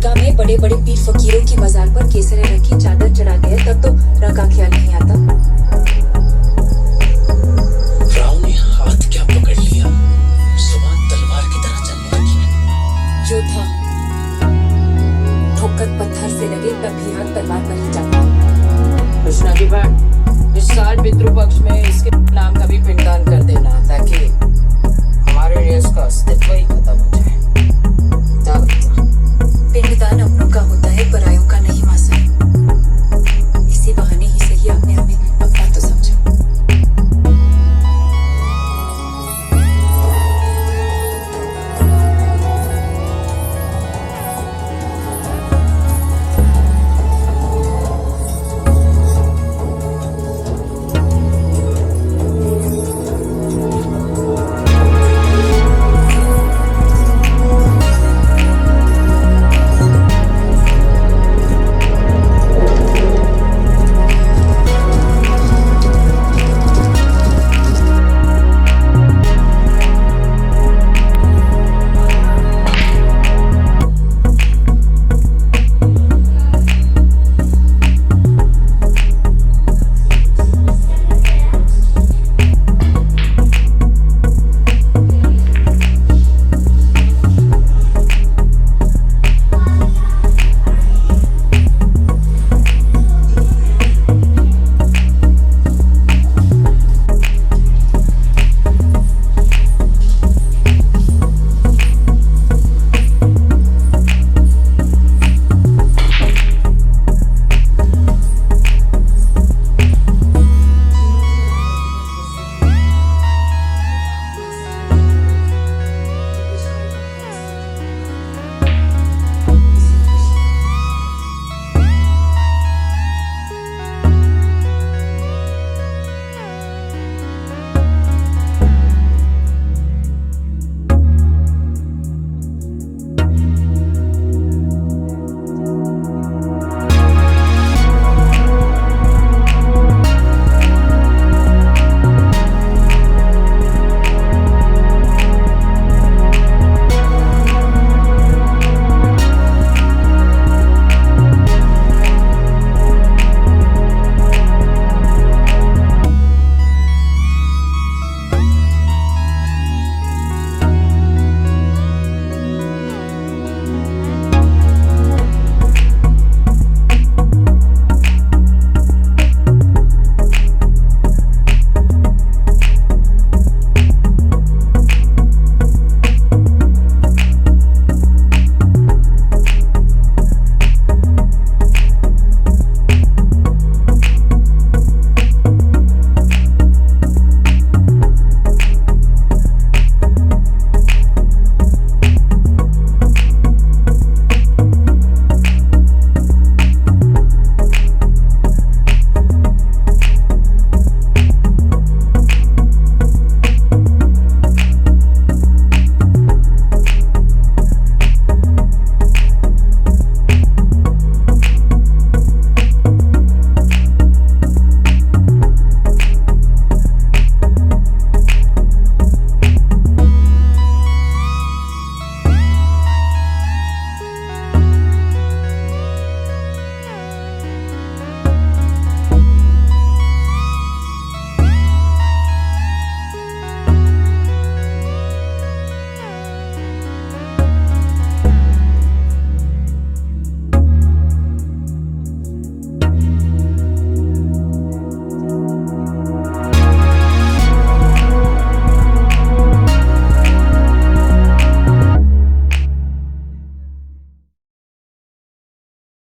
दरगाह में बड़े बड़े पीर फकीरों की मजार पर केसरे रखी चादर चढ़ाते हैं तब तो रंग का ख्याल नहीं आता। राव ने हाथ क्या पकड़ लिया, जुबान तलवार की तरह चलने लगी। योद्धा ठोकर पत्थर से लगे तब भी हाथ तलवार पर ही जाता। कृष्णा की बहन, इस साल पितृपक्ष में इसके नाम का भी पिंडदान कर देना ताकि हमारे लिए इसका अस्तित्व ही खत्म हो जाए। पिंडदान अपनों का होता है, परायों का नहीं।